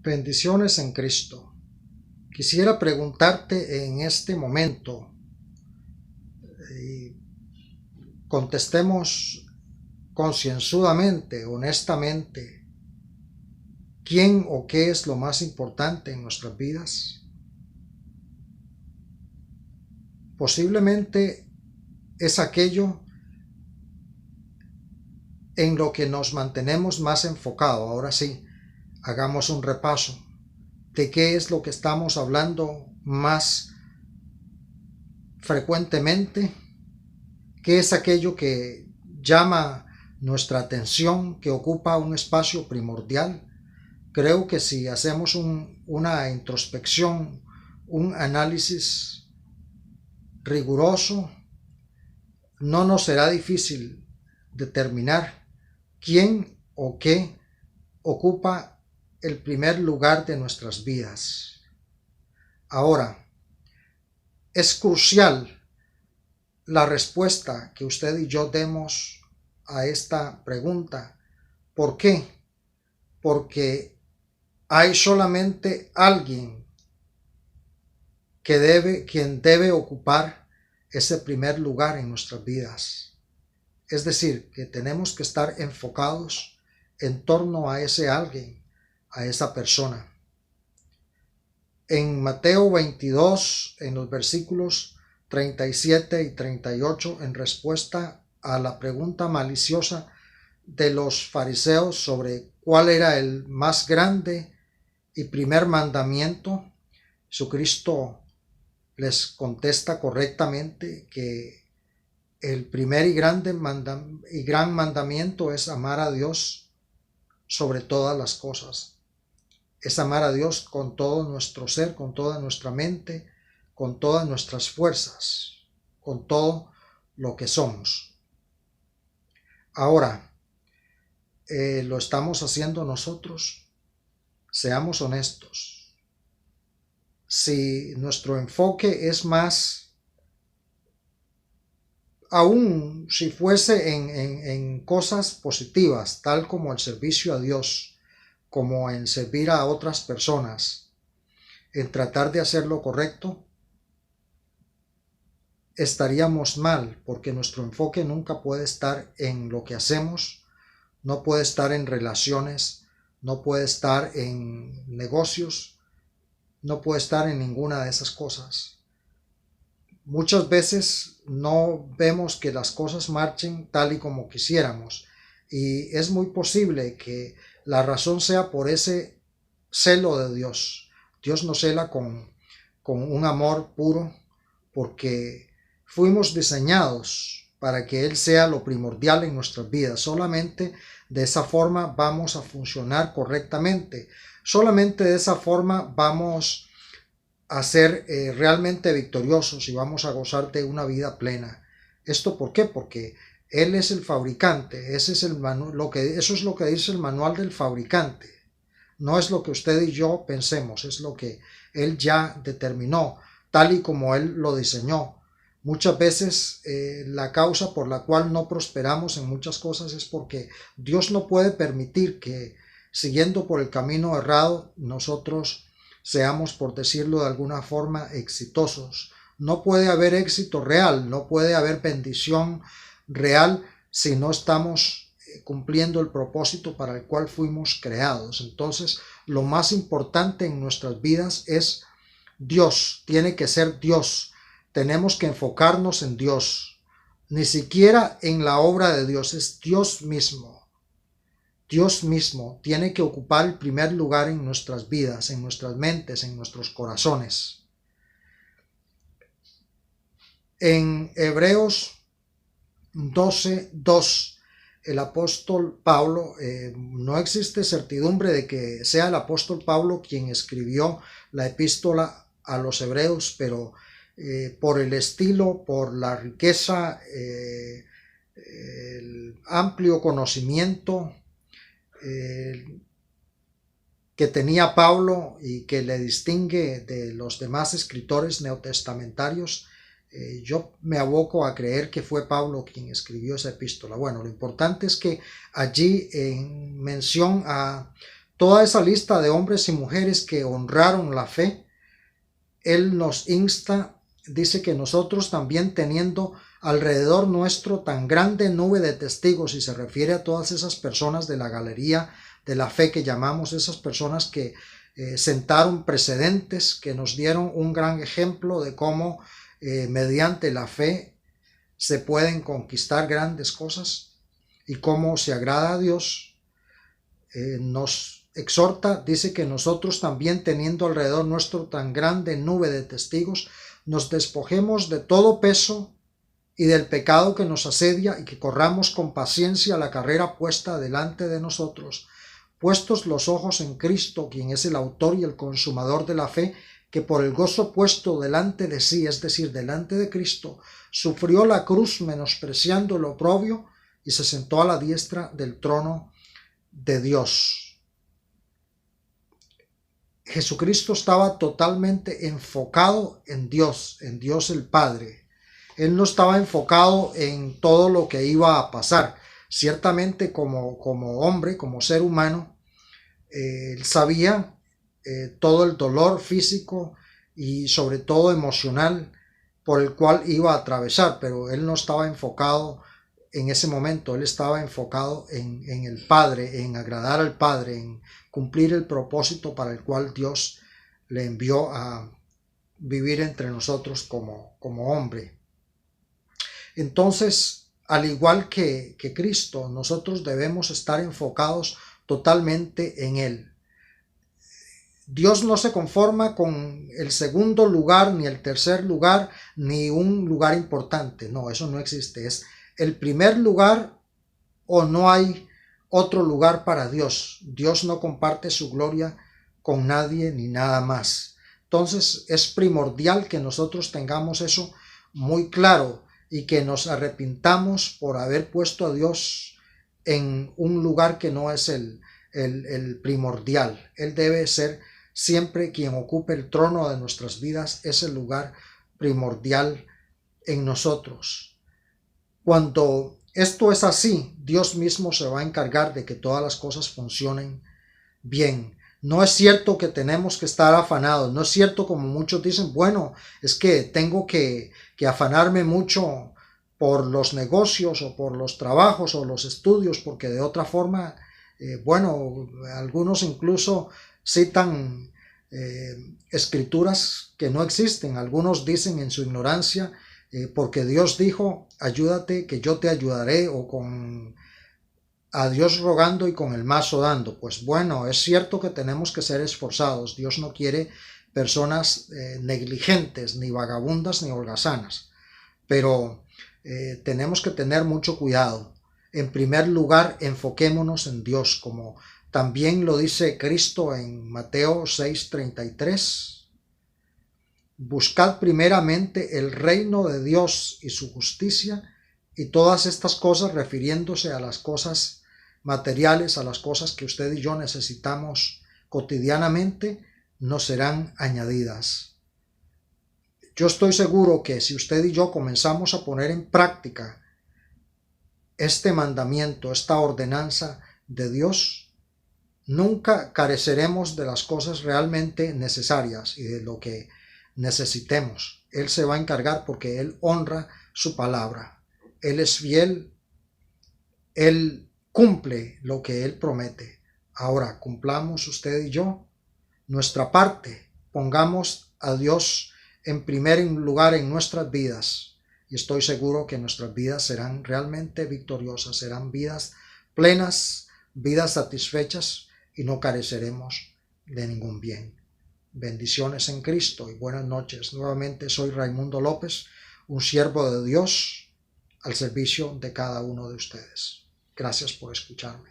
Bendiciones en Cristo. Quisiera preguntarte en este momento y contestemos concienzudamente, honestamente, ¿quién o qué es lo más importante en nuestras vidas? Posiblemente es aquello en lo que nos mantenemos más enfocados. Ahora sí, hagamos un repaso de qué es lo que estamos hablando más frecuentemente, qué es aquello que llama nuestra atención, que ocupa un espacio primordial. Creo que si hacemos una introspección, un análisis riguroso, no nos será difícil determinar quién o qué ocupa el primer lugar de nuestras vidas. Ahora, es crucial la respuesta que usted y yo demos a esta pregunta. ¿Por qué? Porque hay solamente alguien quien debe ocupar ese primer lugar en nuestras vidas. Es decir, que tenemos que estar enfocados en torno a ese alguien, a esa persona. En Mateo 22, en los versículos 37 y 38, en respuesta a la pregunta maliciosa de los fariseos sobre cuál era el más grande y primer mandamiento, Jesucristo les contesta correctamente que el primer y gran mandamiento es amar a Dios sobre todas las cosas. Es amar a Dios con todo nuestro ser, con toda nuestra mente, con todas nuestras fuerzas, con todo lo que somos. Ahora, ¿lo estamos haciendo nosotros? Seamos honestos. Si nuestro enfoque es más, aún si fuese en cosas positivas, tal como el servicio a Dios, como en servir a otras personas, en tratar de hacer lo correcto, estaríamos mal, porque nuestro enfoque nunca puede estar en lo que hacemos, no puede estar en relaciones, no puede estar en negocios, no puede estar en ninguna de esas cosas. Muchas veces no vemos que las cosas marchen tal y como quisiéramos, y es muy posible que la razón sea por ese celo de Dios. Dios nos cela con un amor puro, porque fuimos diseñados para que Él sea lo primordial en nuestras vidas. Solamente de esa forma vamos a funcionar correctamente. Solamente de esa forma vamos a ser realmente victoriosos y vamos a gozar de una vida plena. ¿Esto por qué? Porque Él es el fabricante. Eso es lo que dice el manual del fabricante. No es lo que usted y yo pensemos, es lo que Él ya determinó, tal y como Él lo diseñó. Muchas veces la causa por la cual no prosperamos en muchas cosas es porque Dios no puede permitir que, siguiendo por el camino errado, nosotros seamos, por decirlo de alguna forma, exitosos. No puede haber éxito real, no puede haber bendición real si no estamos cumpliendo el propósito para el cual fuimos creados. Entonces, lo más importante en nuestras vidas es Dios, tiene que ser Dios. Tenemos que enfocarnos en Dios, ni siquiera en la obra de Dios, es Dios mismo. Dios mismo tiene que ocupar el primer lugar en nuestras vidas, en nuestras mentes, en nuestros corazones. En Hebreos 12:2, el apóstol Pablo, no existe certidumbre de que sea el apóstol Pablo quien escribió la epístola a los hebreos, pero por el estilo, por la riqueza, el amplio conocimiento que tenía Pablo y que le distingue de los demás escritores neotestamentarios, yo me aboco a creer que fue Pablo quien escribió esa epístola. Bueno, lo importante es que allí, en mención a toda esa lista de hombres y mujeres que honraron la fe, Él nos insta, dice que nosotros también teniendo alrededor nuestro tan grande nube de testigos, y se refiere a todas esas personas de la galería de la fe que llamamos, esas personas que sentaron precedentes, que nos dieron un gran ejemplo de cómo mediante la fe se pueden conquistar grandes cosas y cómo se agrada a Dios. Nos exhorta, dice que nosotros también teniendo alrededor nuestro tan grande nube de testigos, nos despojemos de todo peso y del pecado que nos asedia y que corramos con paciencia la carrera puesta delante de nosotros, puestos los ojos en Cristo, quien es el autor y el consumador de la fe, que por el gozo puesto delante de sí, es decir, delante de Cristo, sufrió la cruz menospreciando el oprobio y se sentó a la diestra del trono de Dios. Jesucristo estaba totalmente enfocado en Dios el Padre. Él no estaba enfocado en todo lo que iba a pasar. Ciertamente como hombre, como ser humano, él sabía todo el dolor físico y sobre todo emocional por el cual iba a atravesar, pero él no estaba enfocado en ese momento. Él estaba enfocado en el Padre, en agradar al Padre, en cumplir el propósito para el cual Dios le envió a vivir entre nosotros como hombre. Entonces, al igual que Cristo, nosotros debemos estar enfocados totalmente en Él. Dios no se conforma con el segundo lugar, ni el tercer lugar, ni un lugar importante. No, eso no existe. Es el primer lugar o no hay otro lugar para Dios. Dios no comparte su gloria con nadie ni nada más. Entonces es primordial que nosotros tengamos eso muy claro y que nos arrepintamos por haber puesto a Dios en un lugar que no es el primordial. Él debe ser siempre quien ocupe el trono de nuestras vidas, es el lugar primordial en nosotros. Cuando esto es así, Dios mismo se va a encargar de que todas las cosas funcionen bien. No es cierto que tenemos que estar afanados, no es cierto como muchos dicen, bueno, es que tengo que afanarme mucho por los negocios o por los trabajos o los estudios, porque de otra forma, algunos incluso citan escrituras que no existen. Algunos dicen en su ignorancia, porque Dios dijo, ayúdate que yo te ayudaré, o con a Dios rogando y con el mazo dando. Pues bueno, es cierto que tenemos que ser esforzados. Dios no quiere personas negligentes, ni vagabundas, ni holgazanas. Pero tenemos que tener mucho cuidado. En primer lugar, enfoquémonos en Dios, como también lo dice Cristo en Mateo 6:33. Buscad primeramente el reino de Dios y su justicia, y todas estas cosas, refiriéndose a las cosas materiales, a las cosas que usted y yo necesitamos cotidianamente, nos serán añadidas. Yo estoy seguro que si usted y yo comenzamos a poner en práctica este mandamiento, esta ordenanza de Dios, nunca careceremos de las cosas realmente necesarias y de lo que necesitemos. Él se va a encargar porque Él honra su palabra. Él es fiel. Él cumple lo que Él promete. Ahora, cumplamos usted y yo nuestra parte. Pongamos a Dios en primer lugar en nuestras vidas. Y estoy seguro que nuestras vidas serán realmente victoriosas. Serán vidas plenas, vidas satisfechas, y no careceremos de ningún bien. Bendiciones en Cristo y buenas noches. Nuevamente soy Raimundo López, un siervo de Dios al servicio de cada uno de ustedes. Gracias por escucharme.